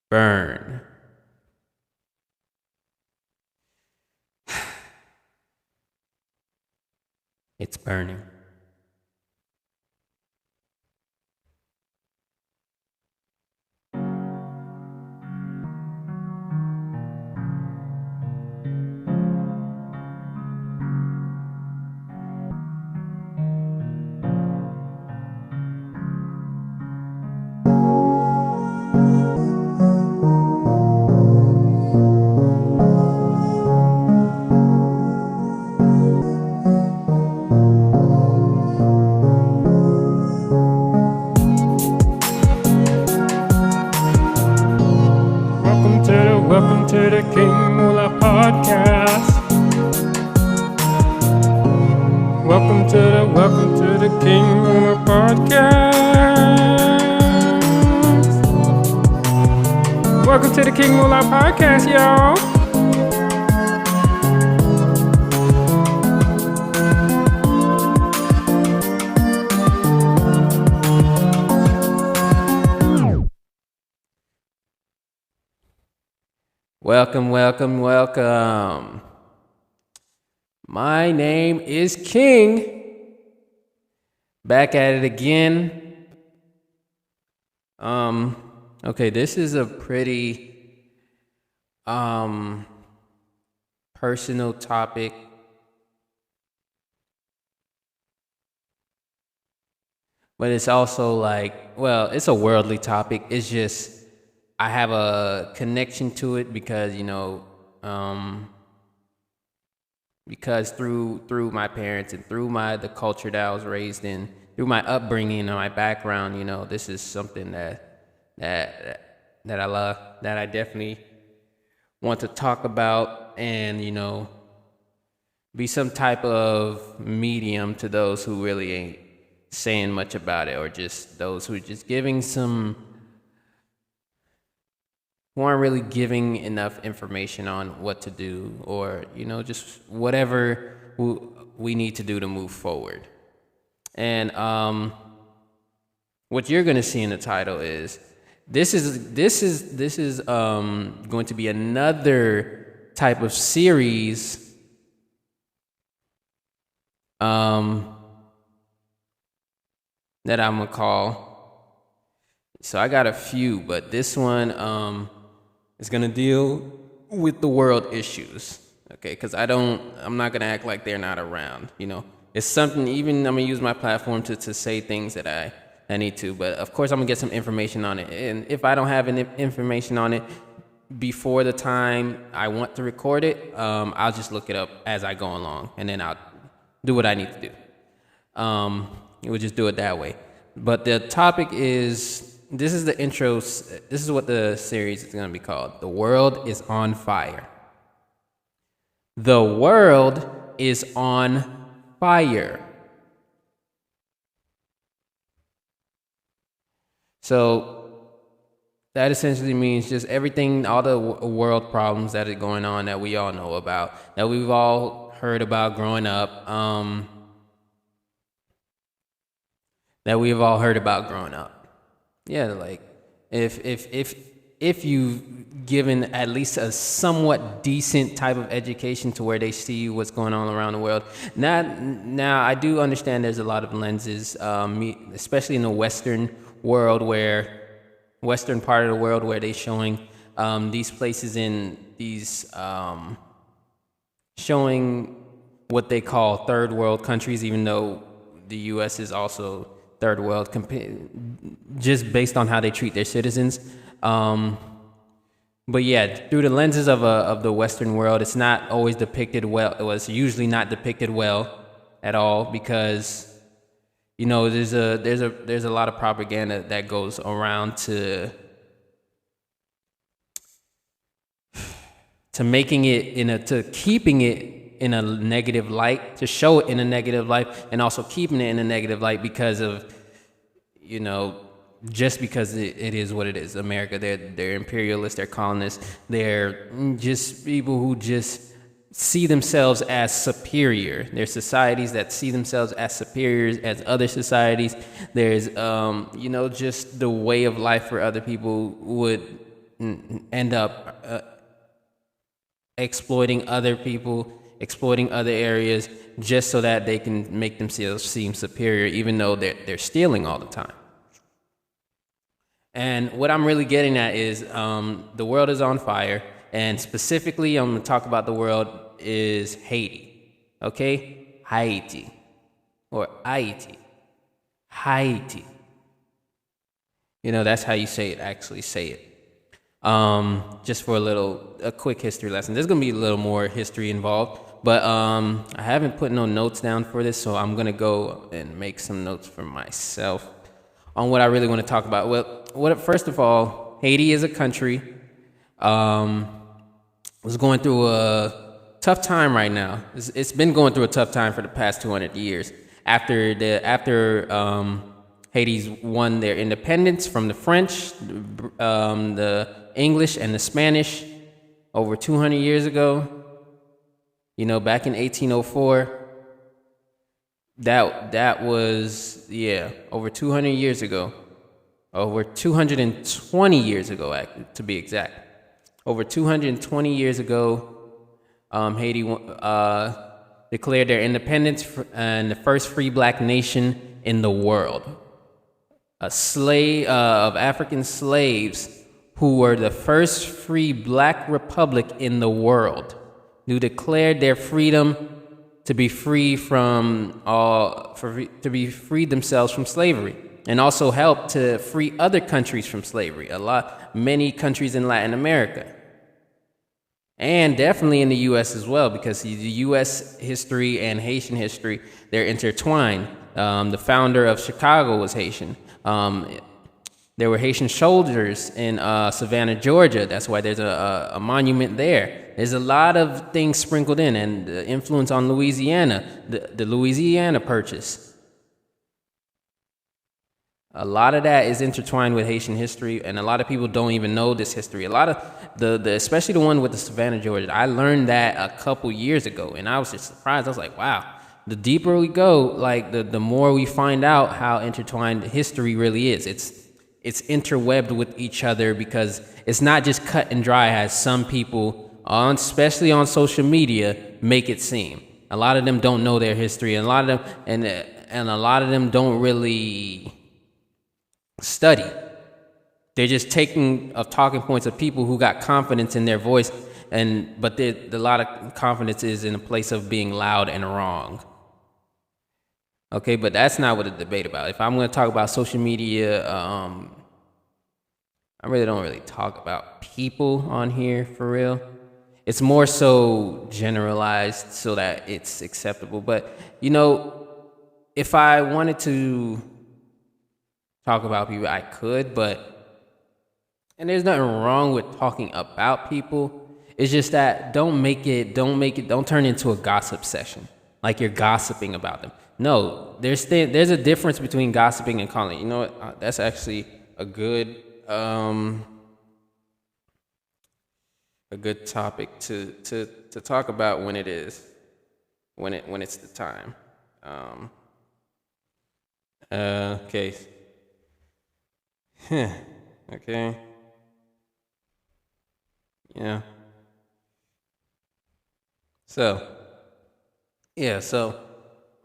Burn. It's burning. Welcome to the King Mula podcast. Welcome to the King Mula podcast. Welcome to the King Mula podcast, y'all. Welcome. My name is King. Back at it again. Okay, this is a pretty personal topic. But it's also it's a worldly topic. It's just I have a connection to it because because through my parents and through the culture that I was raised in, through my upbringing and my background, this is something that I love, that I definitely want to talk about, and be some type of medium to those who really ain't saying much about it, or just those who are just who aren't really giving enough information on what to do, or just whatever we need to do to move forward. And what you're going to see in the title is this is going to be another type of series that I'm gonna call. So I got a few, but this one is gonna deal with the world issues, okay? Because I'm not gonna act like they're not around. It's something. Even I'm gonna use my platform to say things that I need to. But of course, I'm gonna get some information on it. And if I don't have any information on it before the time I want to record it, I'll just look it up as I go along, and then I'll do what I need to do. We'll just do it that way. But the topic is. This is the intro. This is what the series is going to be called. The world is on fire. The world is on fire. So that essentially means just everything, all the world problems that are going on that we all know about, that we've all heard about growing up, Yeah, like if you've given at least a somewhat decent type of education to where they see what's going on around the world. Now I do understand there's a lot of lenses, especially in the Western part of the world, where they're showing these places in these showing what they call third world countries, even though the U.S. is also third world, just based on how they treat their citizens. But yeah, through the lenses of the Western world, it's not always depicted well. It was usually not depicted well at all, because there's a lot of propaganda that goes around to making it to keeping it in a negative light, to show it in a negative light, and also keeping it in a negative light because of, just because it is what it is. America, they're imperialists, they're colonists, they're just people who just see themselves as superior. There's societies that see themselves as superiors as other societies. There's, just the way of life for other people would end up exploiting other people, exploiting other areas, just so that they can make themselves seem superior, even though they're stealing all the time. And what I'm really getting at is the world is on fire, and specifically, I'm going to talk about the world is Haiti. Okay? Haiti. Or Haiti. Haiti. That's how you say it, actually say it. Just for a quick history lesson. There's going to be a little more history involved, but I haven't put no notes down for this, so I'm going to go and make some notes for myself on what I really want to talk about. Well, first of all, Haiti is a country. Was going through a tough time right now. It's been going through a tough time for the past 200 years. After Haiti's won their independence from the French, the English, and the Spanish over 200 years ago. Back in 1804. That was over 200 years ago. Over 220 years ago, to be exact. Over 220 years ago, Haiti declared their independence and the first free black nation in the world. A slave of African slaves who were the first free black republic in the world, who declared their freedom to be free themselves from slavery, and also helped to free other countries from slavery. Many countries in Latin America. And definitely in the U.S. as well, because the U.S. history and Haitian history, they're intertwined. The founder of Chicago was Haitian. There were Haitian soldiers in Savannah, Georgia. That's why there's a monument there. There's a lot of things sprinkled in, and the influence on Louisiana, the Louisiana Purchase. A lot of that is intertwined with Haitian history, and a lot of people don't even know this history. A lot of especially the one with the Savannah, Georgia, I learned that a couple years ago, and I was just surprised. I was like, wow, the deeper we go, like the more we find out how intertwined history really is. It's interwebbed with each other, because it's not just cut and dry as some people, especially on social media, make it seem. A lot of them don't know their history, and a lot of them don't really study. They're just taking talking points of people who got confidence in their voice, but a lot of confidence is in a place of being loud and wrong. Okay, but that's not what the debate about. If I'm going to talk about social media, I really don't talk about people on here for real. It's more so generalized so that it's acceptable. But if I wanted to talk about people, I could, and there's nothing wrong with talking about people. It's just that don't turn into a gossip session, like you're gossiping about them. No, there's a difference between gossiping and calling. You know what? That's actually a good topic to talk about when it's the time. Okay. Okay. Yeah. So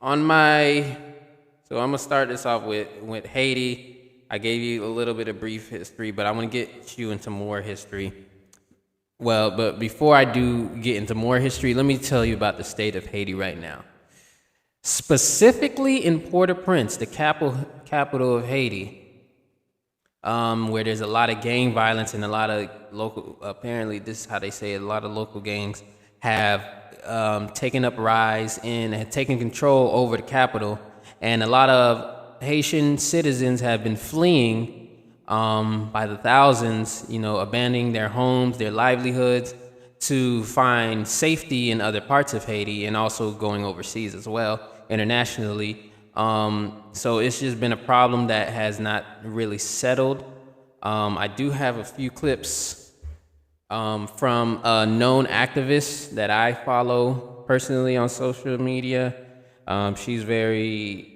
I'm gonna start this off with Haiti. I gave you a little bit of brief history, but I want to get you into more history. Well, but before I do get into more history, let me tell you about the state of Haiti right now. Specifically in Port-au-Prince, the capital of Haiti, where there's a lot of gang violence and a lot of apparently this is how they say it, a lot of local gangs have taken up rise and had taken control over the capital, and a lot of Haitian citizens have been fleeing by the thousands, abandoning their homes, their livelihoods, to find safety in other parts of Haiti, and also going overseas as well, internationally. So it's just been a problem that has not really settled. I do have a few clips from a known activist that I follow personally on social media. She's very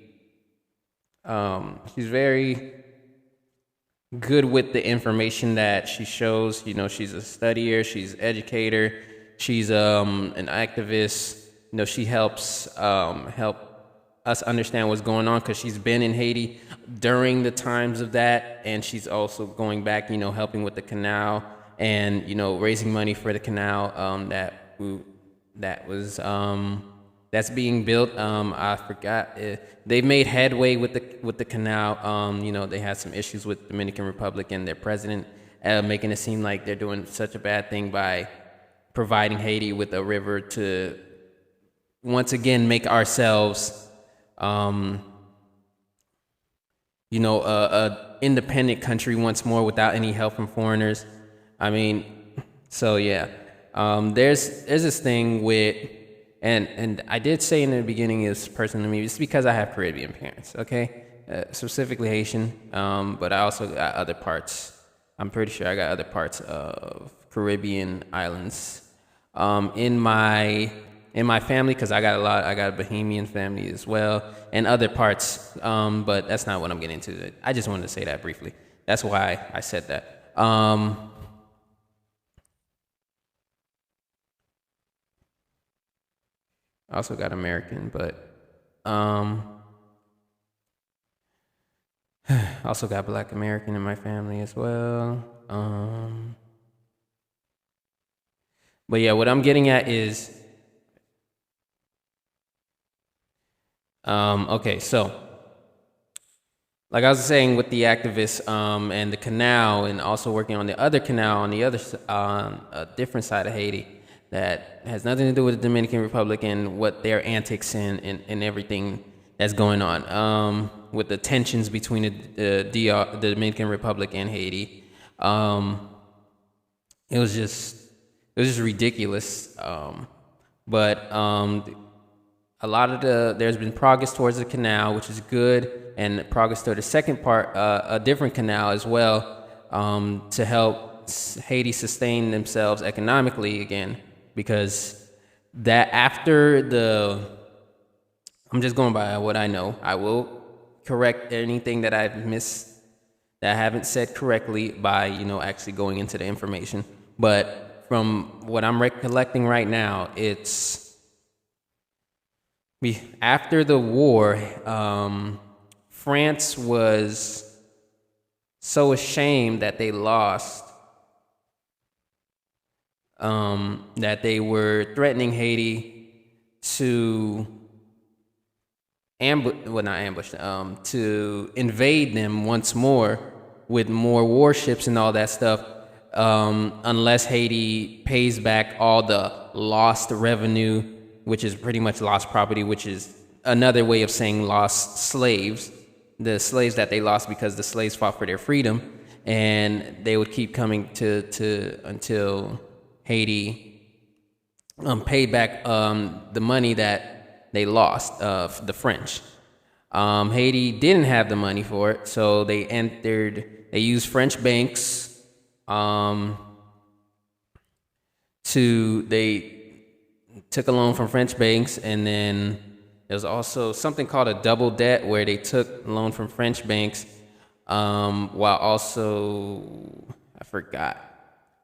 good with the information that she shows. You know, she's a studier, she's an educator, she's an activist. You know, she help us understand what's going on because she's been in Haiti during the times of that, and she's also going back, you know, helping with the canal and, you know, raising money for the canal that was that's being built. I forgot. They've made headway with the canal. You know, they had some issues with Dominican Republic and their president, making it seem like they're doing such a bad thing by providing Haiti with a river to once again make ourselves, you know, a independent country once more without any help from foreigners. I mean, so yeah, there's this thing with, and I did say in the beginning is personal to me. It's because I have Caribbean parents, okay, specifically Haitian, but I also got other parts. I'm pretty sure I got other parts of Caribbean islands in my family, because I got a Bahamian family as well, and other parts, but that's not what I'm getting into. I just wanted to say that briefly. That's why I said that. I also got American, but also got Black American in my family as well. But yeah, what I'm getting at is, okay, so like I was saying with the activists and the canal, and also working on the other canal on the other a different side of Haiti that has nothing to do with the Dominican Republic and what their antics and everything that's going on with the tensions between the Dominican Republic and Haiti. It was just ridiculous. But a lot of there's been progress towards the canal, which is good, and progress toward the second part, a different canal as well, to help Haiti sustain themselves economically again, because that I'm just going by what I know. I will correct anything that I've missed, that I haven't said correctly by, you know, actually going into the information. But from what I'm recollecting right now, it's after the war, France was so ashamed that they lost, that they were threatening Haiti to to invade them once more with more warships and all that stuff, unless Haiti pays back all the lost revenue, which is pretty much lost property, which is another way of saying lost slaves, the slaves that they lost because the slaves fought for their freedom, and they would keep coming to until Haiti paid back the money that they lost of the French. Haiti didn't have the money for it, so they used French banks they took a loan from French banks, and then there was also something called a double debt where they took a loan from French banks, while also, I forgot.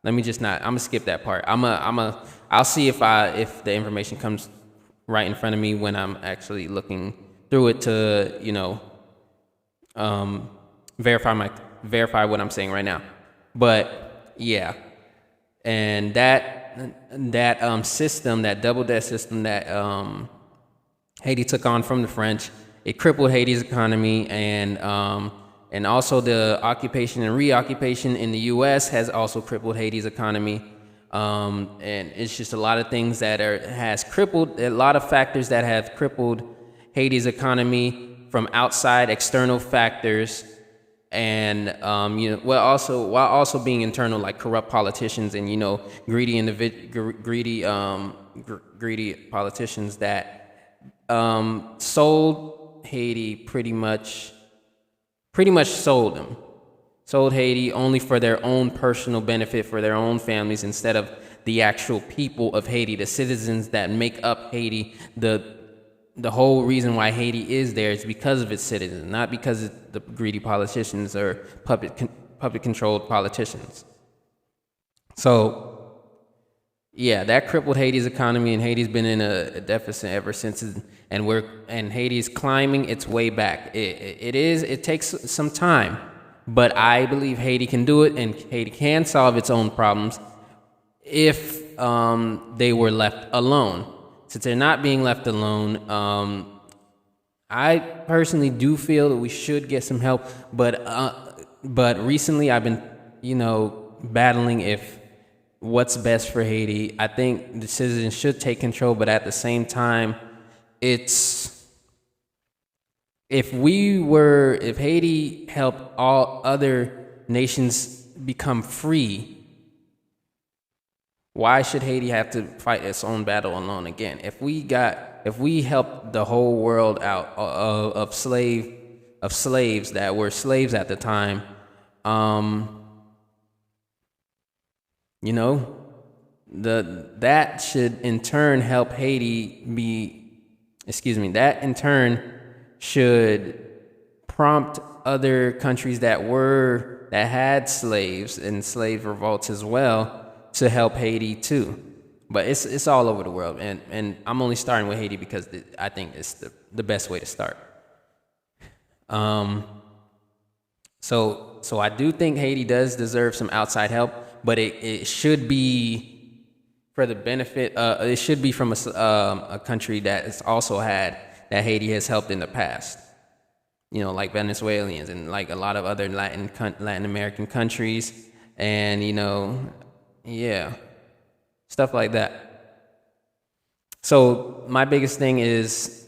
I'm gonna skip that part. I'll see if the information comes right in front of me when I'm actually looking through it to, you know, verify what I'm saying right now. But yeah, and that system, that double debt system that Haiti took on from the French, it crippled Haiti's economy, and also the occupation and reoccupation in the U.S. has also crippled Haiti's economy. And it's just a lot of things that has crippled, a lot of factors that have crippled Haiti's economy from outside external factors, and you know, while also being internal, like corrupt politicians and, you know, greedy politicians that sold Haiti pretty much sold Haiti only for their own personal benefit, for their own families, instead of the actual people of Haiti, the citizens that make up Haiti. The whole reason why Haiti is there is because of its citizens, not because of the greedy politicians or puppet public controlled politicians. So, yeah, that crippled Haiti's economy, and Haiti's been in a deficit ever since. And Haiti's climbing its way back. It takes some time, but I believe Haiti can do it, and Haiti can solve its own problems if they were left alone. Since they're not being left alone, I personally do feel that we should get some help, but recently I've been, battling if what's best for Haiti. I think the citizens should take control, but at the same time, if Haiti helped all other nations become free, why should Haiti have to fight its own battle alone again? If we helped the whole world out of slaves that were slaves at the time, that should in turn help that in turn should prompt other countries that had slaves and slave revolts as well to help Haiti too. But it's all over the world, and I'm only starting with Haiti because I think it's the best way to start. So I do think Haiti does deserve some outside help, but it should be for the benefit. It should be from a country that has also had that Haiti has helped in the past. Like Venezuelans and like a lot of other Latin American countries, and stuff like that. So my biggest thing is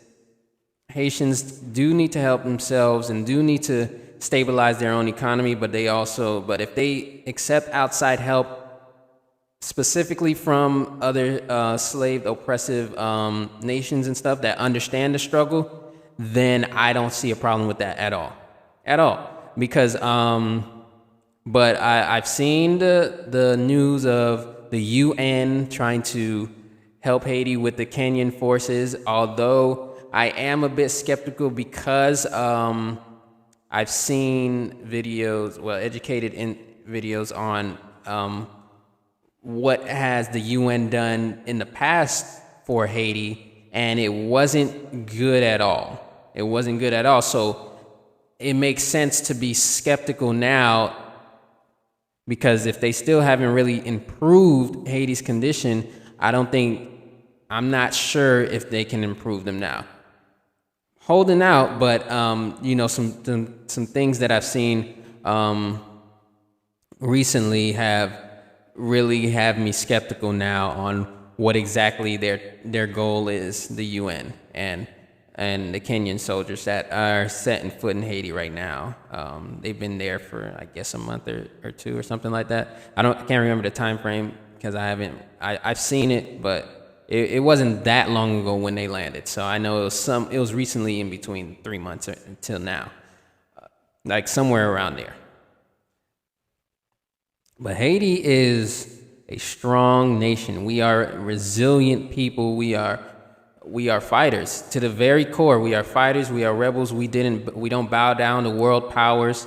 Haitians do need to help themselves and do need to stabilize their own economy, but if they accept outside help, specifically from other slave oppressive nations and stuff that understand the struggle, then I don't see a problem with that at all. Because but I've seen the news of the UN trying to help Haiti with the Kenyan forces, although I am a bit skeptical because I've seen educated in videos on what has the UN done in the past for Haiti, and it wasn't good at all. So it makes sense to be skeptical now, because if they still haven't really improved Haiti's condition, I'm not sure if they can improve them now. Holding out, but some things that I've seen recently have me skeptical now on what exactly their goal is, the UN and the Kenyan soldiers that are setting foot in Haiti right now. They've been there for, I guess, a month or two or something like that. I can't remember the time frame because I've seen it, but it wasn't that long ago when they landed. So I know it was recently, in between 3 months until now, like somewhere around there. But Haiti is a strong nation. We are resilient people. We are fighters to the very core. We are fighters. We are rebels. We don't bow down to world powers.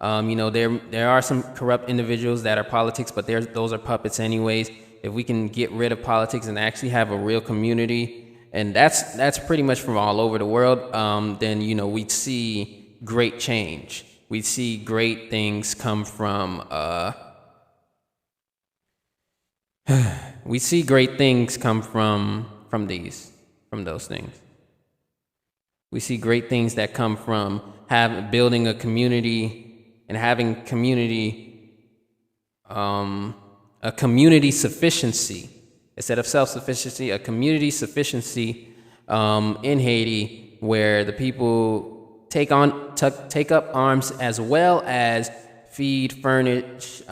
There are some corrupt individuals that are politics, but those are puppets anyways. If we can get rid of politics and actually have a real community, and that's pretty much from all over the world, then we'd see great change. We'd see great things come from. We see great things come from those things. We see great things that come from building a community and having a community sufficiency instead of self-sufficiency, a community sufficiency in Haiti, where the people take up arms as well as feed, furnish,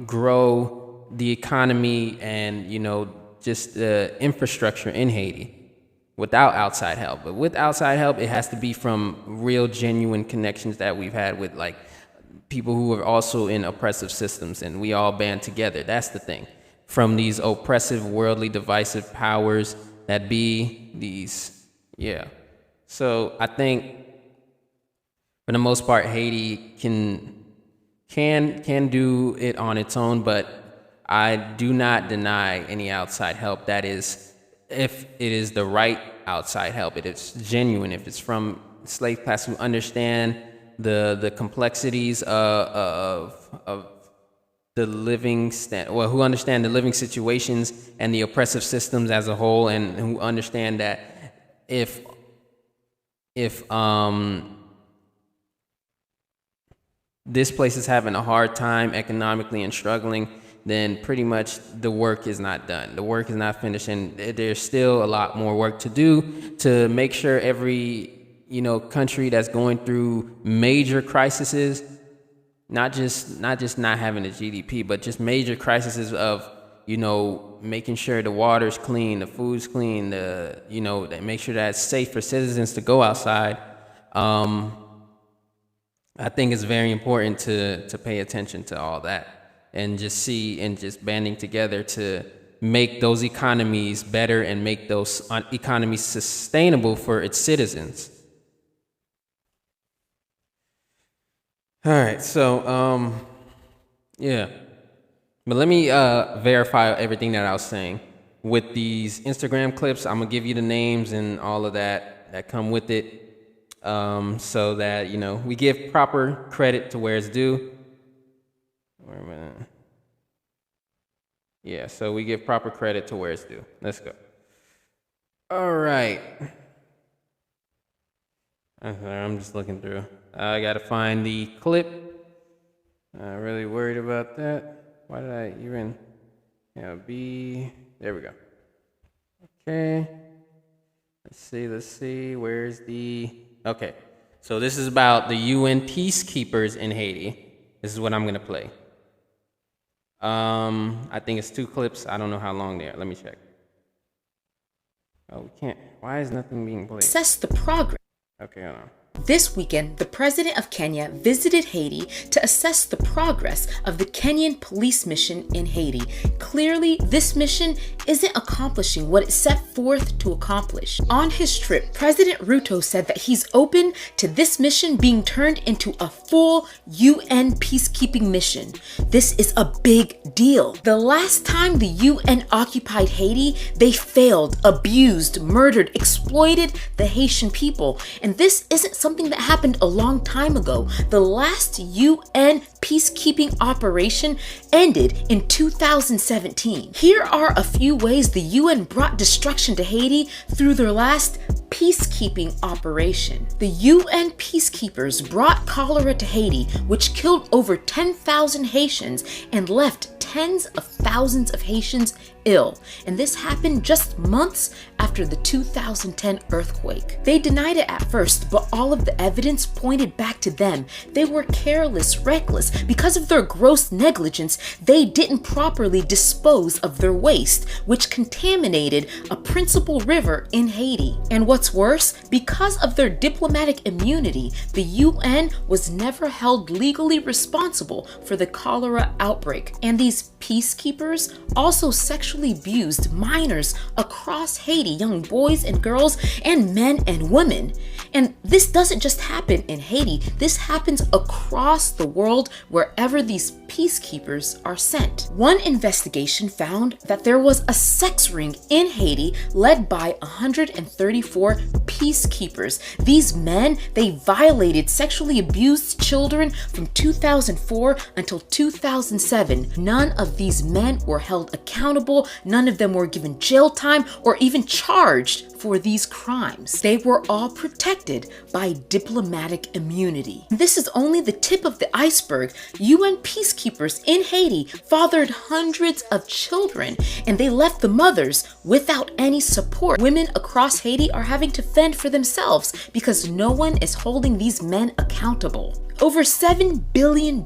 grow the economy, and just the infrastructure in Haiti without outside help. But with outside help, it has to be from real, genuine connections that we've had with like people who are also in oppressive systems, and we all band together. That's the thing. From these oppressive, worldly, divisive powers that be these, So I think for the most part, Haiti can do it on its own, but I do not deny any outside help. That is, if it is the right outside help, if it's genuine, if it's from slave class who understand the complexities of the living who understand the living situations and the oppressive systems as a whole, and who understand that if this place is having a hard time economically and struggling, then pretty much the work is not done. The work is not finished, and there's still a lot more work to do to make sure every country that's going through major crises, not just not having a GDP, but just major crises of making sure the water's clean, the food's clean, they make sure that it's safe for citizens to go outside. I think it's very important to pay attention to all that, and just banding together to make those economies better and make those economies sustainable for its citizens. All right, so yeah, but let me verify everything that I was saying with these Instagram clips. I'm gonna give you the names and all of that come with it. So that we give proper credit to where it's due. Wait a minute. Yeah, so we give proper credit to where it's due. Let's go. All right. I'm just looking through. I gotta find the clip. I'm really worried about that. Why did I even? There we go. Okay. Let's see. Where's the? Okay, so this is about the UN peacekeepers in Haiti. This is what I'm gonna play. I think it's 2 clips. I don't know how long they are. Let me check. Oh, we can't. Why is nothing being played? Assess the progress. Okay, hold on. This weekend, the president of Kenya visited Haiti to assess the progress of the Kenyan police mission in Haiti. Clearly, this mission isn't accomplishing what it set forth to accomplish. On his trip, President Ruto said that he's open to this mission being turned into a full UN peacekeeping mission. This is a big deal. The last time the UN occupied Haiti, they failed, abused, murdered, exploited the Haitian people. And this isn't something that happened a long time ago. The last UN peacekeeping operation ended in 2017. Here are a few ways the UN brought destruction to Haiti through their last peacekeeping operation. The UN peacekeepers brought cholera to Haiti, which killed over 10,000 Haitians and left tens of thousands of Haitians ill. And this happened just months after the 2010 earthquake. They denied it at first, but all of the evidence pointed back to them. They were careless, reckless. Because of their gross negligence, they didn't properly dispose of their waste, which contaminated a principal river in Haiti. And what's worse, because of their diplomatic immunity, the UN was never held legally responsible for the cholera outbreak. And these peacekeepers also sexually abused minors across Haiti, young boys and girls, and men and women. And this doesn't just happen in Haiti, this happens across the world wherever these peacekeepers are sent. One investigation found that there was a sex ring in Haiti led by 134 peacekeepers. These men, they violated, sexually abused children from 2004 until 2007. None of these men were held accountable, none of them were given jail time or even charged for these crimes. They were all protected by diplomatic immunity. This is only the tip of the iceberg. UN peacekeepers in Haiti fathered hundreds of children, and they left the mothers without any support. Women across Haiti are having to fend for themselves because no one is holding these men accountable. Over $7 billion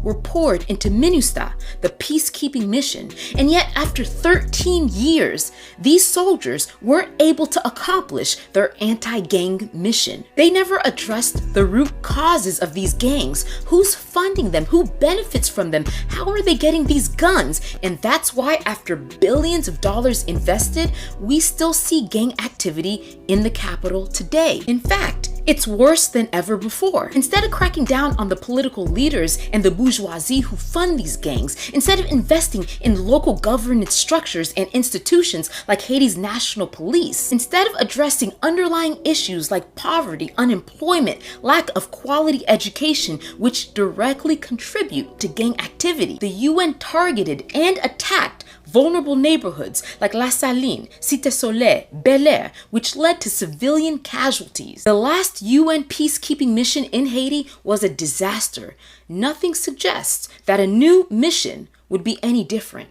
were poured into MINUSTA, the peacekeeping mission, and yet after 13 years, these soldiers weren't able to accomplish their anti-gang mission. They never addressed the root causes of these gangs. Who's funding them? Who benefits from them? How are they getting these guns? And that's why after billions of dollars invested, we still see gang activity in the capital today. In fact, It's worse than ever before. Instead of cracking down on the political leaders and the bourgeoisie who fund these gangs, instead of investing in local governance structures and institutions like Haiti's national police, instead of addressing underlying issues like poverty, unemployment, lack of quality education, which directly contribute to gang activity, the UN targeted and attacked vulnerable neighborhoods like La Saline, Cité Soleil, Bel Air, which led to civilian casualties. The last UN peacekeeping mission in Haiti was a disaster. Nothing suggests that a new mission would be any different.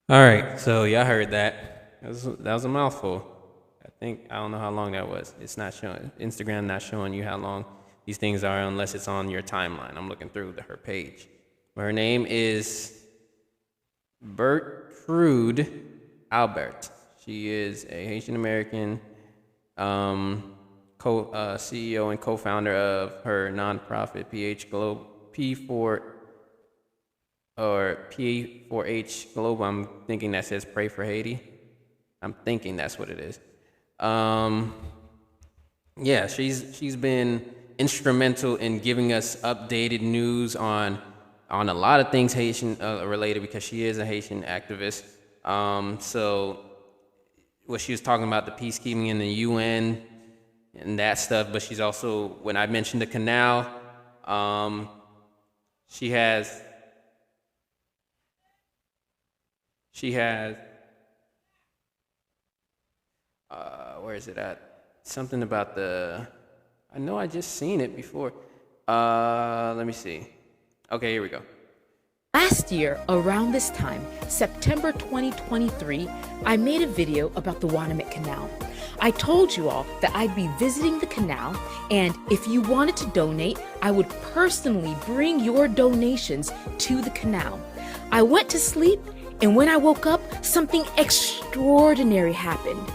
All right, so y'all heard that. That was a mouthful. I don't know how long that was. It's not showing. Instagram not showing you how long these things are unless it's on your timeline. I'm looking through her page. Her name is Bertrude Albert. She is a Haitian American CEO and co-founder of her nonprofit P4H Globe. I'm thinking that says Pray for Haiti. I'm thinking that's what it is. Yeah, she's been instrumental in giving us updated news on a lot of things Haitian related, because she is a Haitian activist. So what she was talking about, the peacekeeping in the UN and that stuff, but she's also, when I mentioned the canal, she has where is it at? Something about I know I just seen it before. Let me see. Okay, here we go. Last year, around this time, September 2023, I made a video about the Wanamit Canal. I told you all that I'd be visiting the canal, and if you wanted to donate, I would personally bring your donations to the canal. I went to sleep, and when I woke up, something extraordinary happened.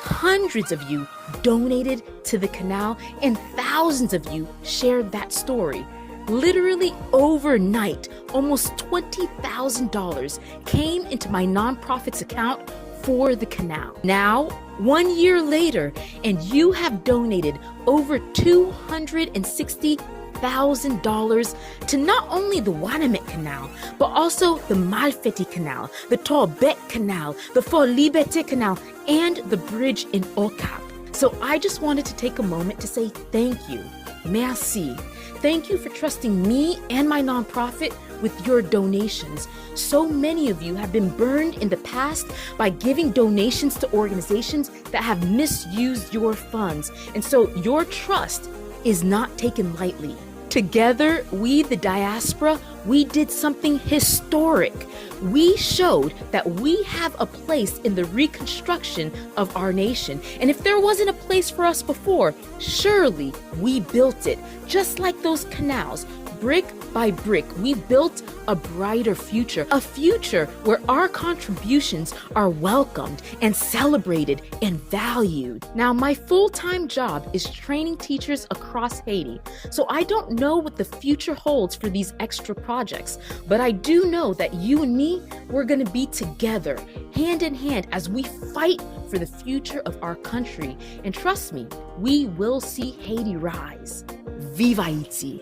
Hundreds of you donated to the canal, and thousands of you shared that story. Literally overnight, almost $20,000 came into my nonprofit's account for the canal. Now, 1 year later, and you have donated over $260,000 to not only the Wanamit Canal, but also the Malfetti Canal, the Torbet Canal, the Fort Liberté Canal, and the bridge in Ocap. So I just wanted to take a moment to say thank you. Merci. Thank you for trusting me and my nonprofit with your donations. So many of you have been burned in the past by giving donations to organizations that have misused your funds. And so your trust is not taken lightly. Together, we, the diaspora, we did something historic. We showed that we have a place in the reconstruction of our nation. And if there wasn't a place for us before, surely we built it. Just like those canals, brick by brick, we built a brighter future, a future where our contributions are welcomed and celebrated and valued. Now, my full-time job is training teachers across Haiti, so I don't know what the future holds for these extra projects, but I do know that you and me, we're gonna be together, hand in hand, as we fight for the future of our country. And trust me, we will see Haiti rise. Viva Haiti!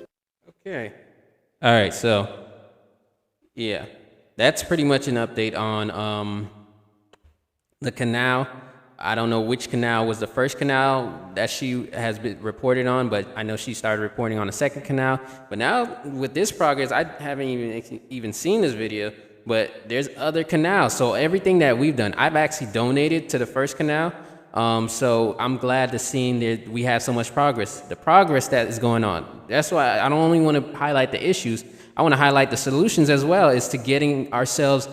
Okay. All right, so yeah, that's pretty much an update on the canal. I don't know which canal was the first canal that she has been reported on, but I know she started reporting on the second canal. But now with this progress, I haven't even seen this video, but there's other canals. So everything that we've done, I've actually donated to the first canal. So I'm glad to see that we have so much progress, the progress that is going on. That's why I don't only want to highlight the issues, I want to highlight the solutions as well, is to getting ourselves,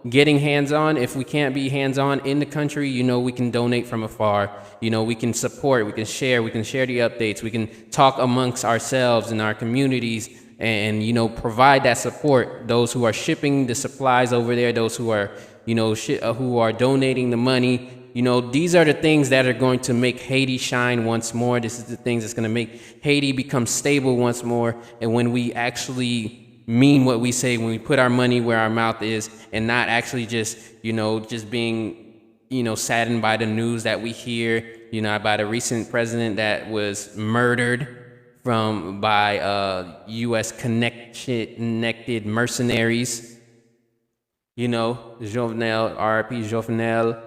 getting hands-on. If we can't be hands-on in the country, we can donate from afar. We can support, we can share the updates, we can talk amongst ourselves in our communities and, provide that support. Those who are shipping the supplies over there, those who are, who are donating the money, these are the things that are going to make Haiti shine once more. This is the things that's going to make Haiti become stable once more. And when we actually mean what we say, when we put our money where our mouth is, and not actually just being, saddened by the news that we hear by the recent president that was murdered by U.S. connected mercenaries. Jovenel, R.I.P. Jovenel.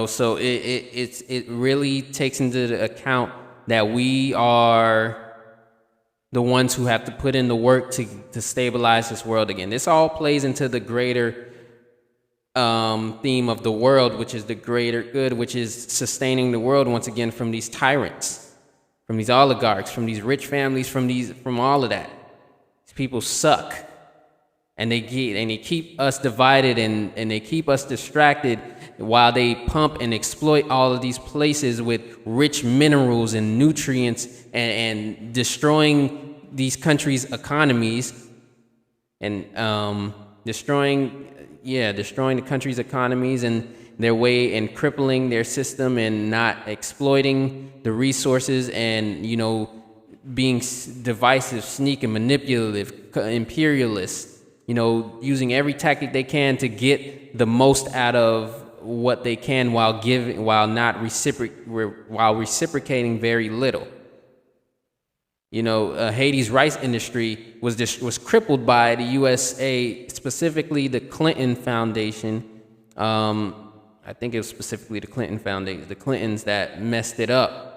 So it really takes into account that we are the ones who have to put in the work to stabilize this world again. This all plays into the greater theme of the world, which is the greater good, which is sustaining the world once again from these tyrants, from these oligarchs, from these rich families, from all of that. These people suck, and they keep us divided and they keep us distracted while they pump and exploit all of these places with rich minerals and nutrients and destroying these countries' economies and destroying the country's economies and their way and crippling their system and not exploiting the resources and, being divisive, sneaky, manipulative, imperialist, using every tactic they can to get the most out of what they can while reciprocating very little. Haiti's rice industry was crippled by the USA, specifically the Clinton Foundation. I think it was specifically the Clinton Foundation, the Clintons that messed it up.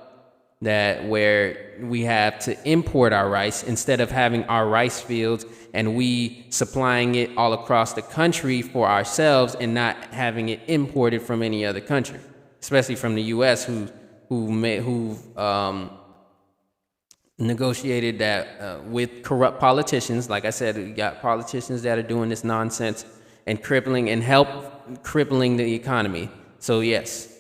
Where we have to import our rice instead of having our rice fields and we supplying it all across the country for ourselves and not having it imported from any other country, especially from the U.S. who negotiated that with corrupt politicians. Like I said, we got politicians that are doing this nonsense and crippling the economy. So yes,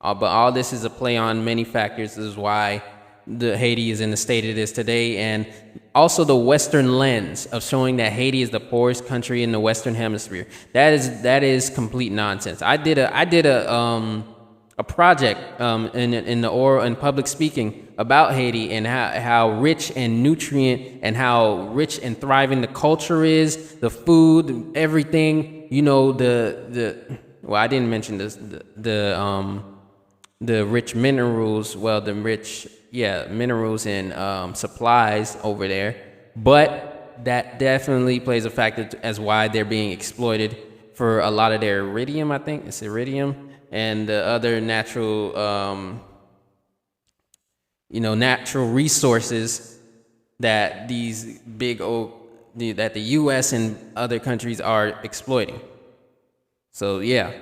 but all this is a play on many factors. This is why Haiti is in the state it is today, and also the Western lens of showing that Haiti is the poorest country in the Western Hemisphere. That is complete nonsense. I did a project in the oral and public speaking about Haiti and how rich and nutrient and how rich and thriving the culture is, the food, everything. Well, I didn't mention this, the rich minerals, minerals and supplies over there. But that definitely plays a factor as why they're being exploited for a lot of their iridium, I think. It's iridium and the other natural resources that these that the U.S. and other countries are exploiting. So yeah,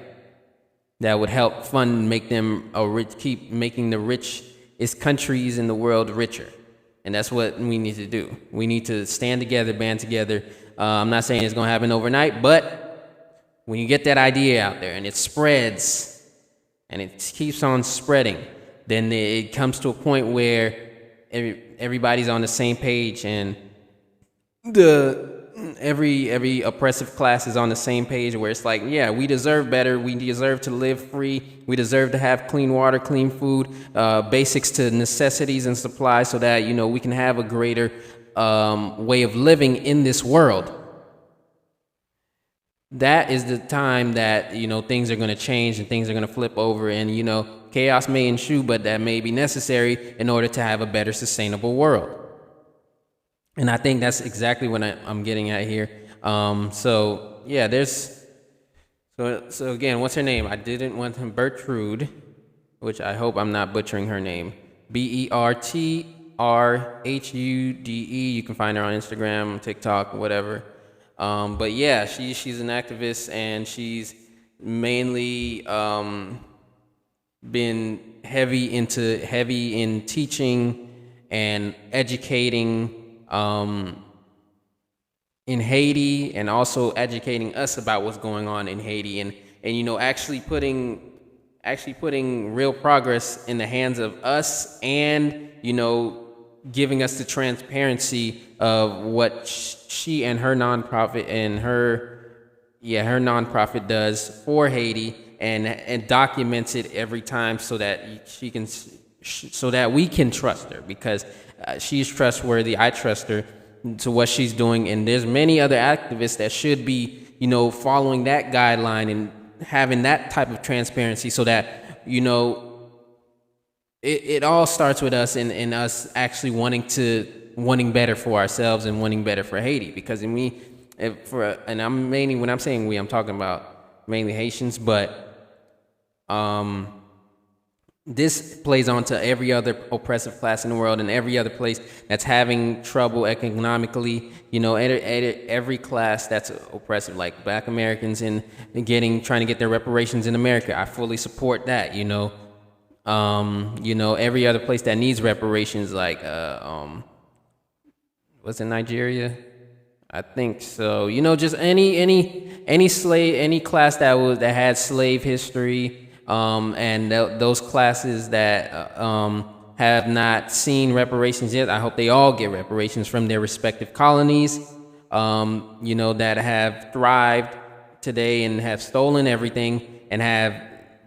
that would help make them keep making the richest countries in the world richer. And that's what we need to do. We need to stand together, band together. I'm not saying it's going to happen overnight, but when you get that idea out there and it spreads and it keeps on spreading, then it comes to a point where everybody's on the same page and every oppressive class is on the same page, where it's like, yeah, we deserve better. We deserve to live free. We deserve to have clean water, clean food, basics to necessities and supplies, so that, we can have a greater way of living in this world. That is the time that, things are going to change and things are going to flip over, and, chaos may ensue, but that may be necessary in order to have a better sustainable world. And I think that's exactly what I'm getting at here. So again, what's her name? I didn't want him, Bertrude, which I hope I'm not butchering her name. Bertrhude. You can find her on Instagram, TikTok, whatever. But yeah, she's an activist, and she's mainly been heavy in teaching and educating in Haiti, and also educating us about what's going on in Haiti, and actually putting real progress in the hands of us, and giving us the transparency of what she and her nonprofit does for Haiti, and documents it every time, so that we can trust her, because she's trustworthy. I trust her to what she's doing, and there's many other activists that should be following that guideline and having that type of transparency, so that it all starts with us, and us actually wanting better for ourselves and wanting better for Haiti. Because and I'm mainly, when I'm saying we, I'm talking about mainly Haitians, but this plays on to every other oppressive class in the world, and every other place that's having trouble economically. Every class that's oppressive, like Black Americans, and trying to get their reparations in America. I fully support that. Every other place that needs reparations, like was it Nigeria? I think so. Just any slave, any class that had slave history. And those classes that have not seen reparations yet, I hope they all get reparations from their respective colonies, that have thrived today and have stolen everything and have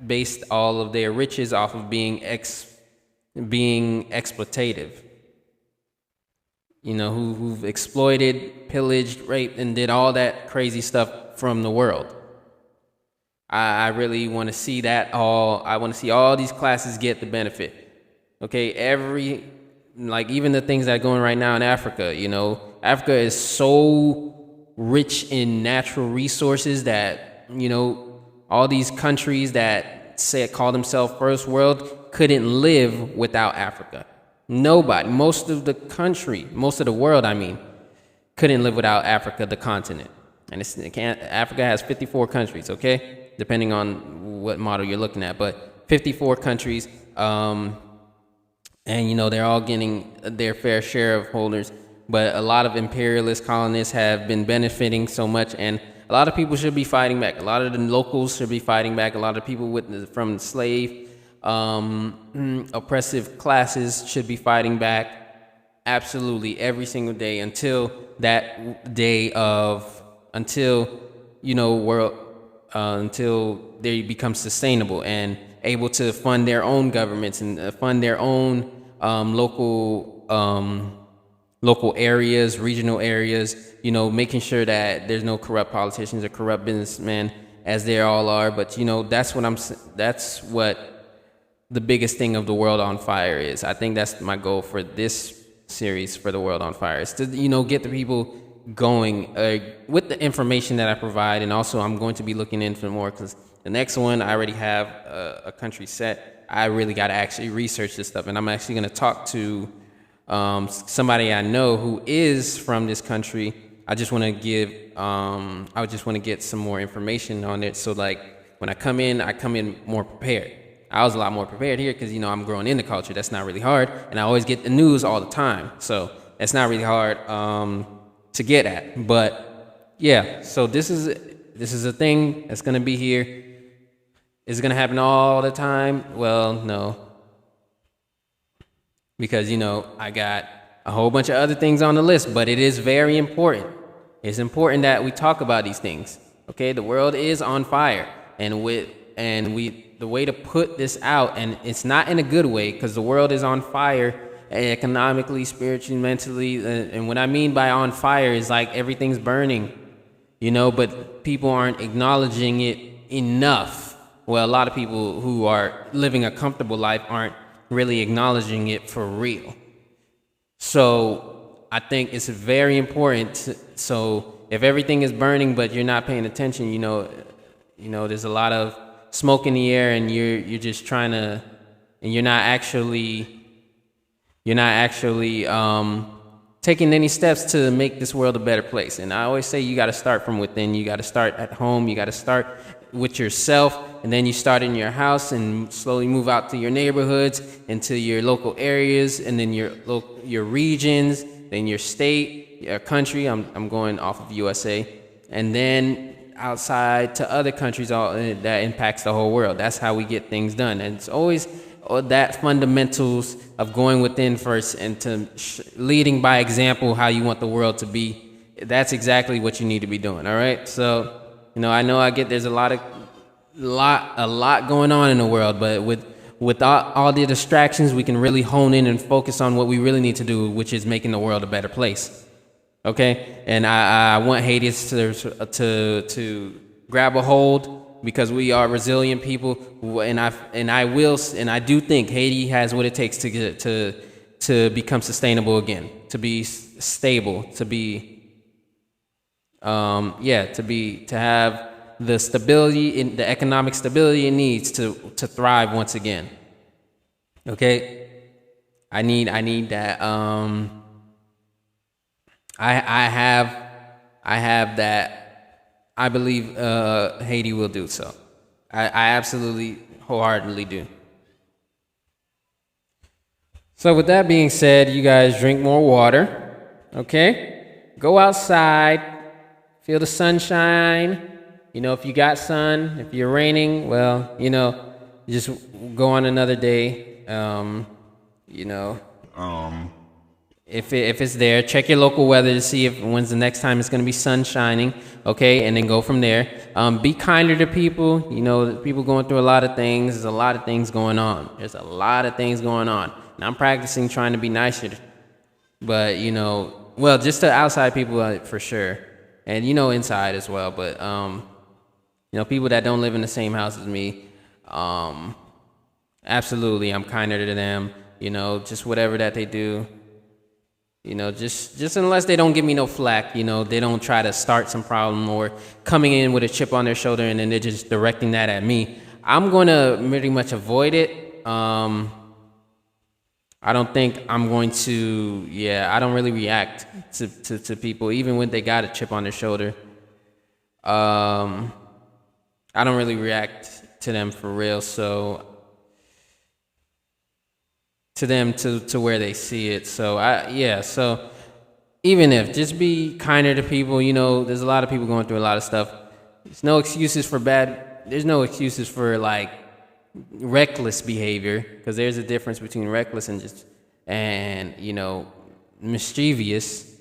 based all of their riches off of being exploitative. Who've exploited, pillaged, raped, and did all that crazy stuff from the world. I really want to see that all. I want to see all these classes get the benefit. Okay, even the things that are going right now in Africa. Africa is so rich in natural resources that all these countries that call themselves first world couldn't live without Africa. Nobody, most of the world, couldn't live without Africa, the continent. And Africa has 54 countries. Okay. Depending on what model you're looking at, but 54 countries, and they're all getting their fair share of holders, but a lot of imperialist colonists have been benefiting so much, and a lot of people should be fighting back. A lot of the locals should be fighting back. A lot of people from slave, oppressive classes should be fighting back, absolutely, every single day until they become sustainable and able to fund their own governments and fund their own local areas, regional areas, making sure that there's no corrupt politicians or corrupt businessmen, as there all are. But that's what the biggest thing of the World on Fire is. I think that's my goal for this series, for the World on Fire, is to get the people going with the information that I provide. And also I'm going to be looking into more, because the next one I already have a country set. I really got to actually research this stuff, and I'm actually going to talk to somebody I know who is from this country. I just want to get some more information on it, so like when I come in more prepared. I was a lot more prepared here because I'm growing in the culture. That's not really hard, and I always get the news all the time, so it's not really hard to get at. But yeah, so this is a thing that's gonna be here. Is it gonna happen all the time? Well, no, because I got a whole bunch of other things on the list, but it is very important. It's important that we talk about these things. Okay, the world is on fire, and the way to put this out, and it's not in a good way, because the world is on fire economically, spiritually, mentally, and what I mean by on fire is like everything's burning, but people aren't acknowledging it enough. Well, a lot of people who are living a comfortable life aren't really acknowledging it for real. So I think it's very important. So if everything is burning but you're not paying attention, there's a lot of smoke in the air, and you're just trying to, and you're not actually taking any steps to make this world a better place. And I always say you got to start from within. You got to start at home. You got to start with yourself, and then you start in your house and slowly move out to your neighborhoods, into your local areas, and then your regions, then your state, your country. I'm going off of USA, and then outside to other countries, all that impacts the whole world. That's how we get things done. And it's always that fundamentals of going within first, and to leading by example how you want the world to be. That's exactly what you need to be doing. All right. So I know there's a lot going on in the world, but with all the distractions, we can really hone in and focus on what we really need to do, which is making the world a better place. Okay, and I want Haitians to grab a hold because we are resilient people, and I do think Haiti has what it takes to get to become sustainable again, to be stable, to be to have the stability in the economic stability it needs to thrive once again. Okay, I need that. I have that. I believe Haiti will do so. I absolutely wholeheartedly do. So with that being said, you guys drink more water. Okay, go outside, feel the sunshine. You know, if you got sun, if you're raining, well, you know, just go on another day. You know, if it's there, check your local weather to see if when's the next time it's going to be sun shining. Okay, and then go from there. Be kinder to people. You know, people going through a lot of things. There's a lot of things going on. There's a lot of things going on. And I'm practicing trying to be nicer, but you know, well, just to outside people for sure, and you know, inside as well. But you know, people that don't live in the same house as me, absolutely, I'm kinder to them. You know, just whatever that they do. You know, just unless they don't give me no flack, you know, they don't try to start some problem or coming in with a chip on their shoulder and then they're just directing that at me. I'm going to pretty much avoid it. I don't think I'm going to, I don't really react to people, even when they got a chip on their shoulder. I don't really react to them for real, so to them to where they see it. So so even if, just be kinder to people. You know, there's a lot of people going through a lot of stuff. There's no excuses for like reckless behavior, because there's a difference between reckless and you know, mischievous.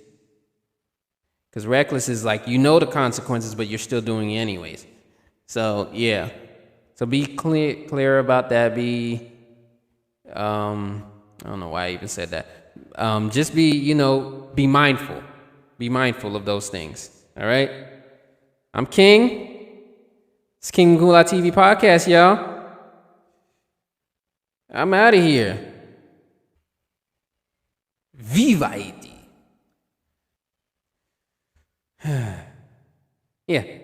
Because reckless is like, you know the consequences, but you're still doing it anyways. So so be clear about that. I don't know why I even said that. Just be, you know, be mindful. Be mindful of those things. All right? I'm King. It's King Gula TV podcast, y'all. I'm out of here. Viva Haiti. Yeah.